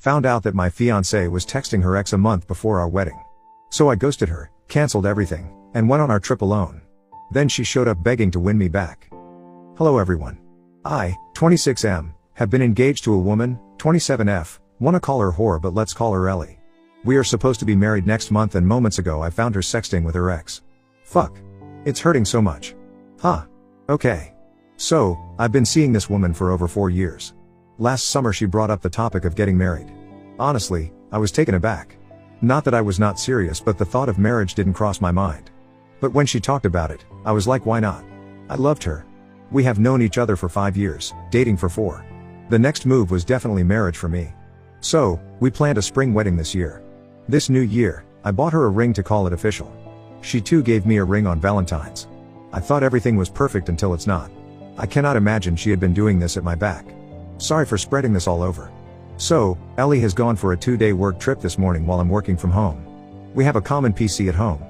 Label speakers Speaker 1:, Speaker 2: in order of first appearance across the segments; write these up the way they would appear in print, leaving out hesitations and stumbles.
Speaker 1: Found out that my fiancée was texting her ex a month before our wedding. So I ghosted her, cancelled everything, and went on our trip alone. Then she showed up begging to win me back. Hello everyone. I, 26M, have been engaged to a woman, 27F, wanna call her whore but let's call her Ellie. We are supposed to be married next month and moments ago I found her sexting with her ex. Fuck. It's hurting so much. Huh. Okay. So, I've been seeing this woman for over 4 years. Last summer she brought up the topic of getting married. Honestly, I was taken aback. Not that I was not serious, but the thought of marriage didn't cross my mind. But when she talked about it, I was like, why not? I loved her. We have known each other for 5 years, dating for 4. The next move was definitely marriage for me. So, we planned a spring wedding this year. This new year, I bought her a ring to call it official. She too gave me a ring on Valentine's. I thought everything was perfect until it's not. I cannot imagine she had been doing this at my back. Sorry for spreading this all over. So, Ellie has gone for a 2-day work trip this morning while I'm working from home. We have a common PC at home.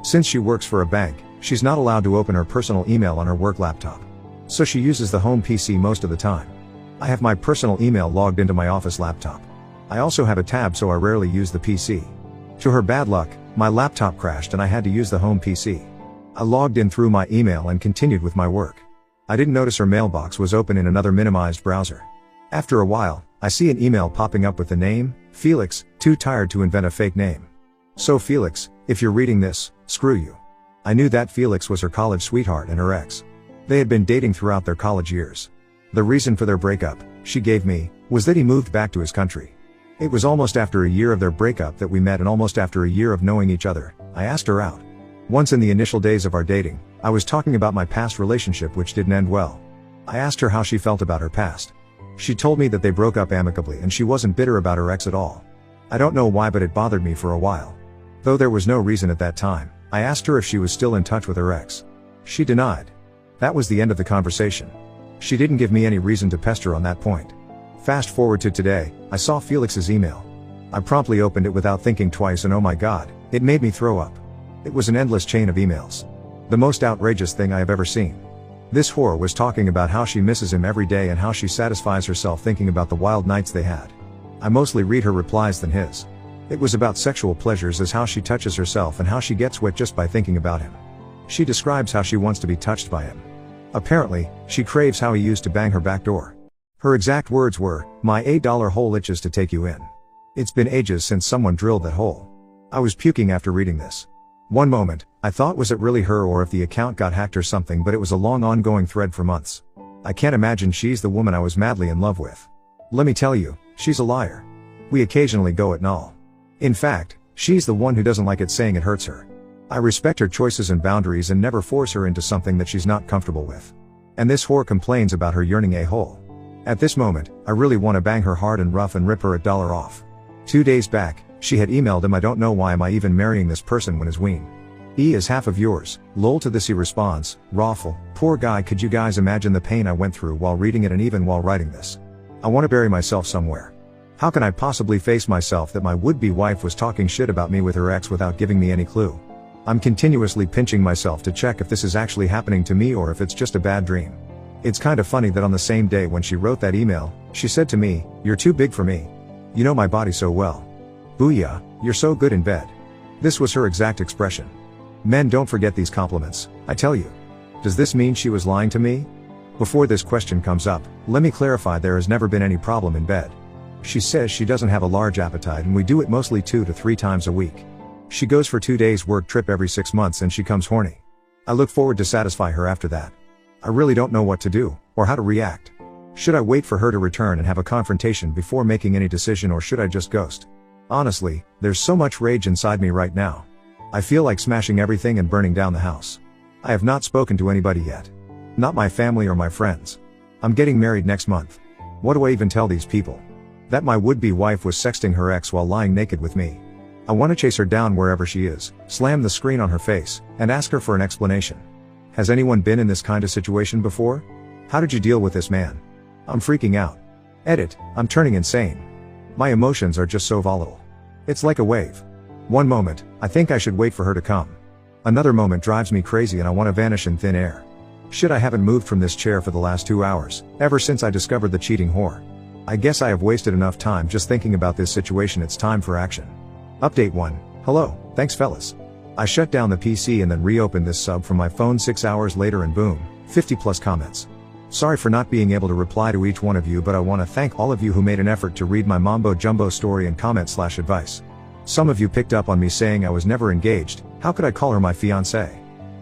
Speaker 1: Since she works for a bank, she's not allowed to open her personal email on her work laptop. So she uses the home PC most of the time. I have my personal email logged into my office laptop. I also have a tab so I rarely use the PC. To her bad luck, my laptop crashed and I had to use the home PC. I logged in through my email and continued with my work. I didn't notice her mailbox was open in another minimized browser. After a while, I see an email popping up with the name, Felix, too tired to invent a fake name. So Felix, if you're reading this, screw you. I knew that Felix was her college sweetheart and her ex. They had been dating throughout their college years. The reason for their breakup, she gave me, was that he moved back to his country. It was almost after a year of their breakup that we met, and almost after a year of knowing each other, I asked her out. Once in the initial days of our dating, I was talking about my past relationship which didn't end well. I asked her how she felt about her past. She told me that they broke up amicably and she wasn't bitter about her ex at all. I don't know why, but it bothered me for a while. Though there was no reason at that time, I asked her if she was still in touch with her ex. She denied. That was the end of the conversation. She didn't give me any reason to pester on that point. Fast forward to today, I saw Felix's email. I promptly opened it without thinking twice, and oh my god, it made me throw up. It was an endless chain of emails. The most outrageous thing I have ever seen. This whore was talking about how she misses him every day and how she satisfies herself thinking about the wild nights they had. I mostly read her replies than his. It was about sexual pleasures, as how she touches herself and how she gets wet just by thinking about him. She describes how she wants to be touched by him. Apparently, she craves how he used to bang her back door. Her exact words were, "My $8 hole itches to take you in." It's been ages since someone drilled that hole. I was puking after reading this. One moment, I thought, was it really her, or if the account got hacked or something, but it was a long ongoing thread for months. I can't imagine she's the woman I was madly in love with. Let me tell you, she's a liar. We occasionally go at null. In fact, she's the one who doesn't like it saying it hurts her. I respect her choices and boundaries and never force her into something that she's not comfortable with. And this whore complains about her yearning a hole. At this moment, I really want to bang her hard and rough and rip her $1 off. 2 days back, she had emailed him, "I don't know why am I even marrying this person when is ween. E is half of yours." Lol. To this he responds, "Rawful, poor guy, could you guys imagine the pain I went through while reading it and even while writing this? I want to bury myself somewhere. How can I possibly face myself that my would-be wife was talking shit about me with her ex without giving me any clue? I'm continuously pinching myself to check if this is actually happening to me or if it's just a bad dream." It's kind of funny that on the same day when she wrote that email, she said to me, "You're too big for me. You know my body so well. Booyah, you're so good in bed." This was her exact expression. Men don't forget these compliments, I tell you. Does this mean she was lying to me? Before this question comes up, let me clarify, there has never been any problem in bed. She says she doesn't have a large appetite and we do it mostly 2 to 3 times a week. She goes for 2 days work trip every 6 months and she comes horny. I look forward to satisfy her after that. I really don't know what to do, or how to react. Should I wait for her to return and have a confrontation before making any decision, or should I just ghost? Honestly, there's so much rage inside me right now. I feel like smashing everything and burning down the house. I have not spoken to anybody yet. Not my family or my friends. I'm getting married next month. What do I even tell these people? That my would-be wife was sexting her ex while lying naked with me. I want to chase her down wherever she is, slam the screen on her face, and ask her for an explanation. Has anyone been in this kind of situation before? How did you deal with this man? I'm freaking out. Edit, I'm turning insane. My emotions are just so volatile. It's like a wave. One moment, I think I should wait for her to come. Another moment drives me crazy and I want to vanish in thin air. Shit, I haven't moved from this chair for the last 2 hours, ever since I discovered the cheating whore. I guess I have wasted enough time just thinking about this situation. It's time for action. Update 1. Hello, thanks fellas. I shut down the PC and then reopened this sub from my phone 6 hours later and boom, 50 plus comments. Sorry for not being able to reply to each one of you, but I want to thank all of you who made an effort to read my Mambo Jumbo story and comment/advice. Some of you picked up on me saying I was never engaged. How could I call her my fiancée?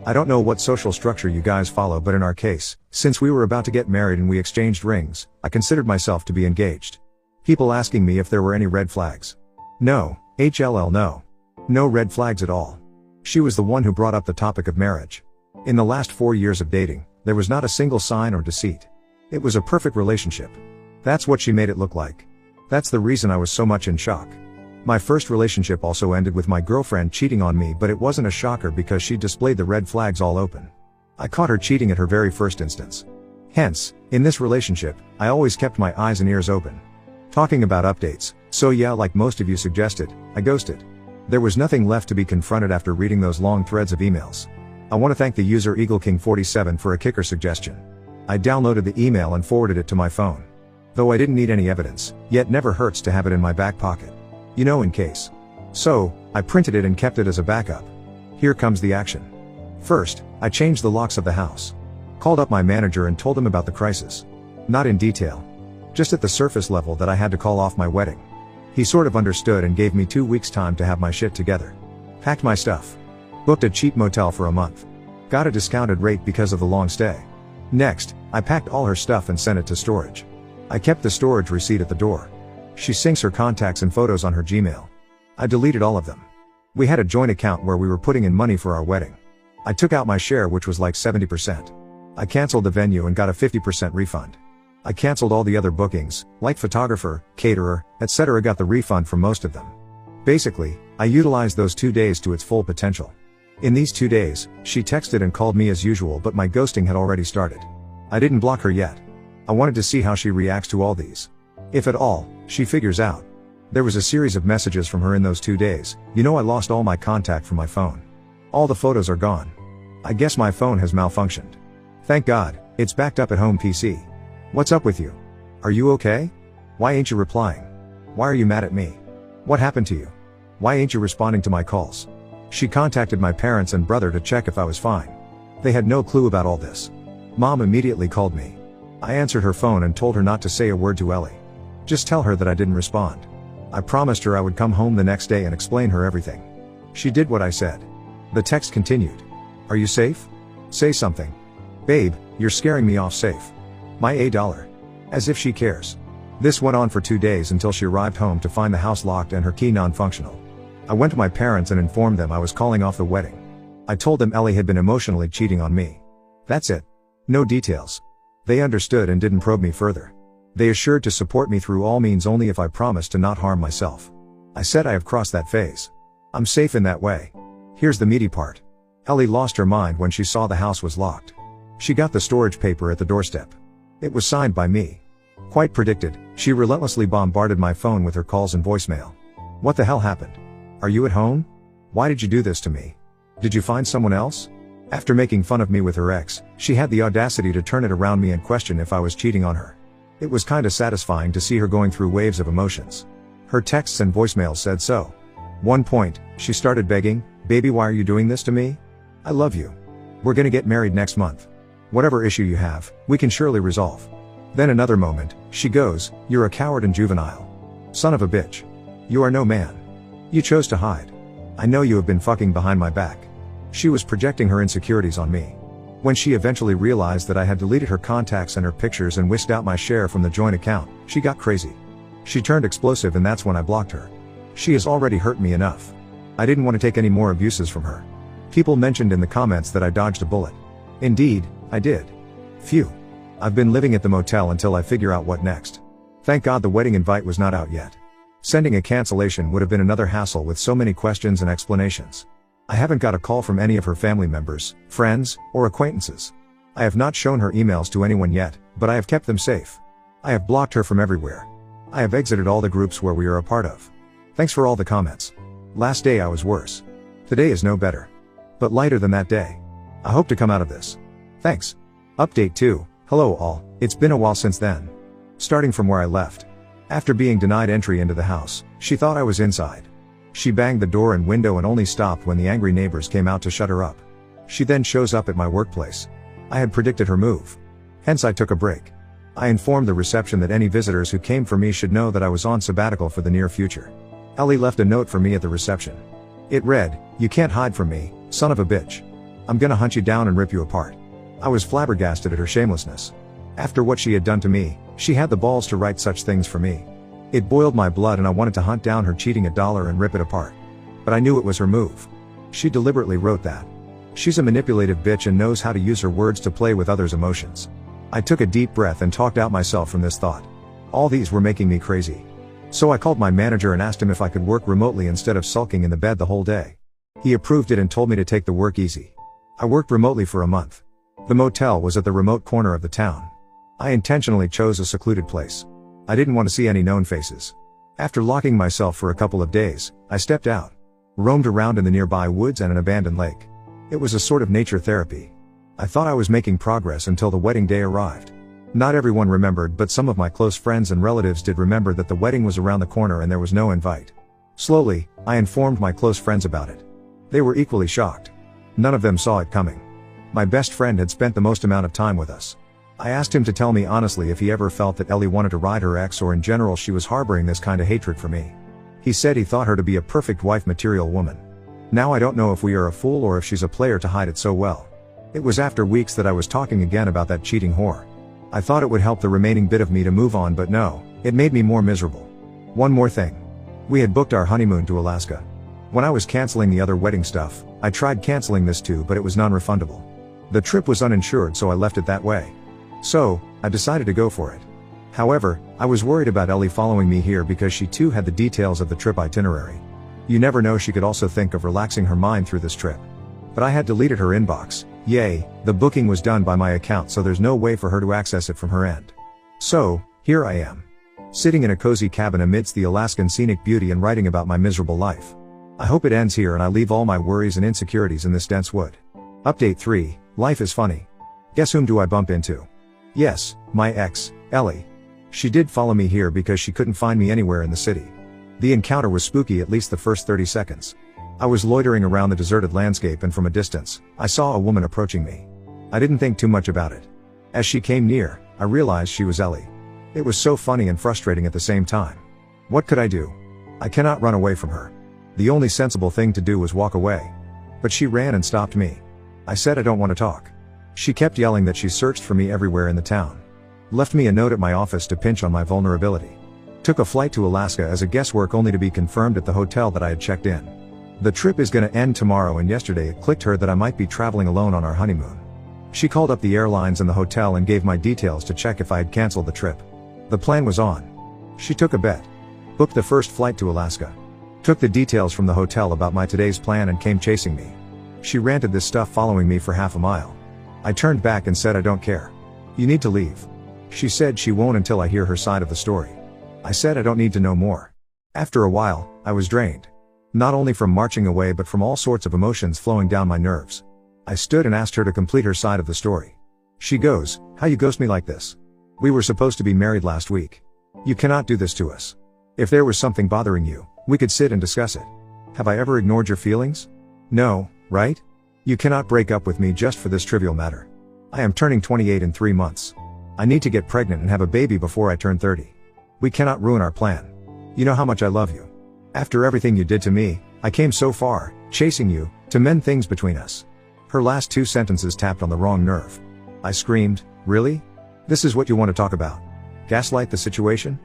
Speaker 1: I don't know what social structure you guys follow, but in our case, since we were about to get married and we exchanged rings, I considered myself to be engaged. People asking me if there were any red flags. No, HLL no. No red flags at all. She was the one who brought up the topic of marriage. In the last 4 years of dating, there was not a single sign or deceit. It was a perfect relationship. That's what she made it look like. That's the reason I was so much in shock. My first relationship also ended with my girlfriend cheating on me, but it wasn't a shocker because she displayed the red flags all open. I caught her cheating at her very first instance. Hence, in this relationship, I always kept my eyes and ears open. Talking about updates, so yeah, like most of you suggested, I ghosted. There was nothing left to be confronted after reading those long threads of emails. I want to thank the user EagleKing47 for a kicker suggestion. I downloaded the email and forwarded it to my phone. Though I didn't need any evidence, yet never hurts to have it in my back pocket. You know, in case. So, I printed it and kept it as a backup. Here comes the action. First, I changed the locks of the house. Called up my manager and told him about the crisis. Not in detail. Just at the surface level that I had to call off my wedding. He sort of understood and gave me 2 weeks time to have my shit together. Packed my stuff. Booked a cheap motel for a month. Got a discounted rate because of the long stay. Next, I packed all her stuff and sent it to storage. I kept the storage receipt at the door. She syncs her contacts and photos on her Gmail. I deleted all of them. We had a joint account where we were putting in money for our wedding. I took out my share, which was like 70%. I canceled the venue and got a 50% refund. I canceled all the other bookings, like photographer, caterer, etc. Got the refund for most of them. Basically, I utilized those 2 days to its full potential. In these 2 days, she texted and called me as usual, but my ghosting had already started. I didn't block her yet. I wanted to see how she reacts to all these. If at all, she figures out. There was a series of messages from her in those 2 days. You know, I lost all my contact from my phone. All the photos are gone. I guess my phone has malfunctioned. Thank God, it's backed up at home PC. What's up with you? Are you okay? Why ain't you replying? Why are you mad at me? What happened to you? Why ain't you responding to my calls? She contacted my parents and brother to check if I was fine. They had no clue about all this. Mom immediately called me. I answered her phone and told her not to say a word to Ellie. Just tell her that I didn't respond. I promised her I would come home the next day and explain her everything. She did what I said. The text continued. Are you safe? Say something. Babe, you're scaring me off safe. My $1. As if she cares. This went on for 2 days until she arrived home to find the house locked and her key non-functional. I went to my parents and informed them I was calling off the wedding. I told them Ellie had been emotionally cheating on me. That's it. No details. They understood and didn't probe me further. They assured to support me through all means only if I promised to not harm myself. I said I have crossed that phase. I'm safe in that way. Here's the meaty part. Ellie lost her mind when she saw the house was locked. She got the storage paper at the doorstep. It was signed by me. Quite predicted, she relentlessly bombarded my phone with her calls and voicemail. What the hell happened? Are you at home? Why did you do this to me? Did you find someone else? After making fun of me with her ex, she had the audacity to turn it around me and question if I was cheating on her. It was kinda satisfying to see her going through waves of emotions. Her texts and voicemails said so. One point, she started begging, baby, why are you doing this to me? I love you. We're gonna get married next month. Whatever issue you have, we can surely resolve. Then another moment, she goes, you're a coward and juvenile. Son of a bitch. You are no man. You chose to hide. I know you have been fucking behind my back. She was projecting her insecurities on me. When she eventually realized that I had deleted her contacts and her pictures and whisked out my share from the joint account, she got crazy. She turned explosive and that's when I blocked her. She has already hurt me enough. I didn't want to take any more abuses from her. People mentioned in the comments that I dodged a bullet. Indeed, I did. Phew. I've been living at the motel until I figure out what next. Thank God the wedding invite was not out yet. Sending a cancellation would have been another hassle with so many questions and explanations. I haven't got a call from any of her family members, friends, or acquaintances. I have not shown her emails to anyone yet, but I have kept them safe. I have blocked her from everywhere. I have exited all the groups where we are a part of. Thanks for all the comments. Last day I was worse. Today is no better. But lighter than that day. I hope to come out of this. Thanks. Update 2. Hello all, it's been a while since then. Starting from where I left. After being denied entry into the house, she thought I was inside. She banged the door and window and only stopped when the angry neighbors came out to shut her up. She then shows up at my workplace. I had predicted her move. Hence I took a break. I informed the reception that any visitors who came for me should know that I was on sabbatical for the near future. Ellie left a note for me at the reception. It read, "You can't hide from me, son of a bitch. I'm gonna hunt you down and rip you apart." I was flabbergasted at her shamelessness. After what she had done to me, she had the balls to write such things for me. It boiled my blood and I wanted to hunt down her cheating $1 and rip it apart. But I knew it was her move. She deliberately wrote that. She's a manipulative bitch and knows how to use her words to play with others' emotions. I took a deep breath and talked out myself from this thought. All these were making me crazy. So I called my manager and asked him if I could work remotely instead of sulking in the bed the whole day. He approved it and told me to take the work easy. I worked remotely for a month. The motel was at the remote corner of the town. I intentionally chose a secluded place. I didn't want to see any known faces. After locking myself for a couple of days, I stepped out, roamed around in the nearby woods and an abandoned lake. It was a sort of nature therapy. I thought I was making progress until the wedding day arrived. Not everyone remembered, but some of my close friends and relatives did remember that the wedding was around the corner and there was no invite. Slowly, I informed my close friends about it. They were equally shocked. None of them saw it coming. My best friend had spent the most amount of time with us. I asked him to tell me honestly if he ever felt that Ellie wanted to ride her ex or in general she was harboring this kind of hatred for me. He said he thought her to be a perfect wife material woman. Now I don't know if we are a fool or if she's a player to hide it so well. It was after weeks that I was talking again about that cheating whore. I thought it would help the remaining bit of me to move on, but no, it made me more miserable. One more thing. We had booked our honeymoon to Alaska. When I was canceling the other wedding stuff, I tried canceling this too, but it was non-refundable. The trip was uninsured, so I left it that way. So, I decided to go for it. However, I was worried about Ellie following me here because she too had the details of the trip itinerary. You never know, she could also think of relaxing her mind through this trip. But I had deleted her inbox. Yay, the booking was done by my account, so there's no way for her to access it from her end. So, here I am. Sitting in a cozy cabin amidst the Alaskan scenic beauty and writing about my miserable life. I hope it ends here and I leave all my worries and insecurities in this dense wood. Update 3, life is funny. Guess whom do I bump into? Yes, my ex, Ellie. She did follow me here because she couldn't find me anywhere in the city. The encounter was spooky at least the first 30 seconds. I was loitering around the deserted landscape and from a distance, I saw a woman approaching me. I didn't think too much about it. As she came near, I realized she was Ellie. It was so funny and frustrating at the same time. What could I do? I cannot run away from her. The only sensible thing to do was walk away. But she ran and stopped me. I said I don't want to talk. She kept yelling that she searched for me everywhere in the town. Left me a note at my office to pinch on my vulnerability. Took a flight to Alaska as a guesswork only to be confirmed at the hotel that I had checked in. The trip is gonna end tomorrow, and yesterday it clicked her that I might be traveling alone on our honeymoon. She called up the airlines and the hotel and gave my details to check if I had canceled the trip. The plan was on. She took a bet. Booked the first flight to Alaska. Took the details from the hotel about my today's plan and came chasing me. She ranted this stuff following me for half a mile. I turned back and said I don't care. You need to leave. She said she won't until I hear her side of the story. I said I don't need to know more. After a while, I was drained. Not only from marching away but from all sorts of emotions flowing down my nerves. I stood and asked her to complete her side of the story. She goes, "How you ghost me like this? We were supposed to be married last week. You cannot do this to us. If there was something bothering you, we could sit and discuss it. Have I ever ignored your feelings? No, right? You cannot break up with me just for this trivial matter. I am turning 28 in 3 months. I need to get pregnant and have a baby before I turn 30. We cannot ruin our plan. You know how much I love you. After everything you did to me, I came so far, chasing you, to mend things between us." Her last 2 sentences tapped on the wrong nerve. I screamed, "Really? This is what you want to talk about? Gaslight the situation?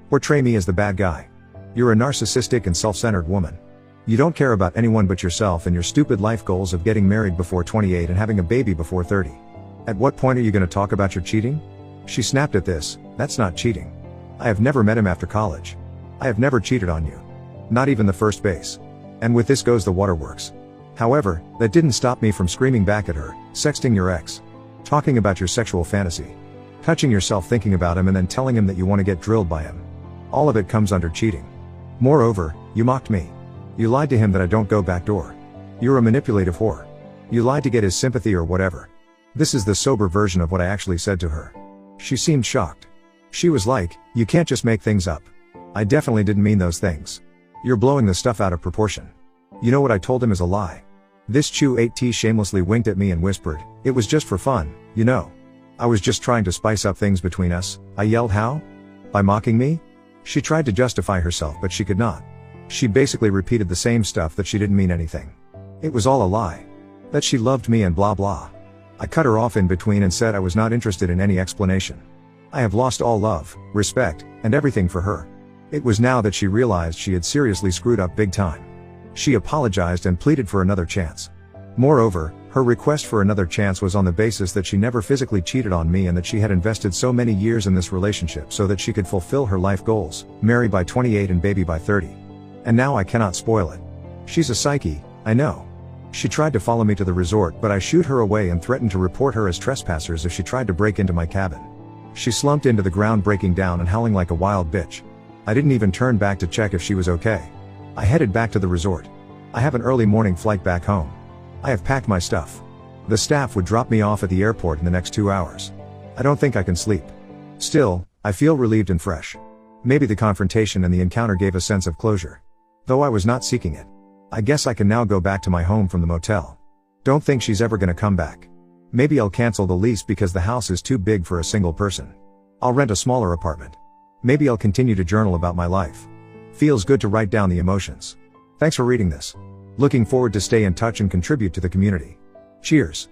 Speaker 1: Portray me as the bad guy? You're a narcissistic and self-centered woman. You don't care about anyone but yourself and your stupid life goals of getting married before 28 and having a baby before 30. At what point are you going to talk about your cheating?" She snapped at this. "That's not cheating. I have never met him after college. I have never cheated on you. Not even the first base. And with this goes the waterworks." However, that didn't stop me from screaming back at her, "Sexting your ex. Talking about your sexual fantasy. Touching yourself thinking about him and then telling him that you want to get drilled by him. All of it comes under cheating. Moreover, you mocked me. You lied to him that I don't go backdoor. You're a manipulative whore. You lied to get his sympathy or whatever." This is the sober version of what I actually said to her. She seemed shocked. She was like, "You can't just make things up. I definitely didn't mean those things. You're blowing the stuff out of proportion. You know what I told him is a lie. This Chu 8T shamelessly winked at me and whispered, "It was just for fun, you know. I was just trying to spice up things between us." I yelled, "How? By mocking me?" She tried to justify herself, but she could not. She basically repeated the same stuff, that she didn't mean anything. It was all a lie. That she loved me and blah blah. I cut her off in between and said I was not interested in any explanation. I have lost all love, respect, and everything for her. It was now that she realized she had seriously screwed up big time. She apologized and pleaded for another chance. Moreover, her request for another chance was on the basis that she never physically cheated on me and that she had invested so many years in this relationship so that she could fulfill her life goals, marry by 28 and baby by 30. And now I cannot spoil it. She's a psyche, I know. She tried to follow me to the resort, but I shooed her away and threatened to report her as trespassers if she tried to break into my cabin. She slumped into the ground, breaking down and howling like a wild bitch. I didn't even turn back to check if she was okay. I headed back to the resort. I have an early morning flight back home. I have packed my stuff. The staff would drop me off at the airport in the next 2 hours. I don't think I can sleep. Still, I feel relieved and fresh. Maybe the confrontation and the encounter gave a sense of closure. Though I was not seeking it. I guess I can now go back to my home from the motel. Don't think she's ever gonna come back. Maybe I'll cancel the lease because the house is too big for a single person. I'll rent a smaller apartment. Maybe I'll continue to journal about my life. Feels good to write down the emotions. Thanks for reading this. Looking forward to stay in touch and contribute to the community. Cheers.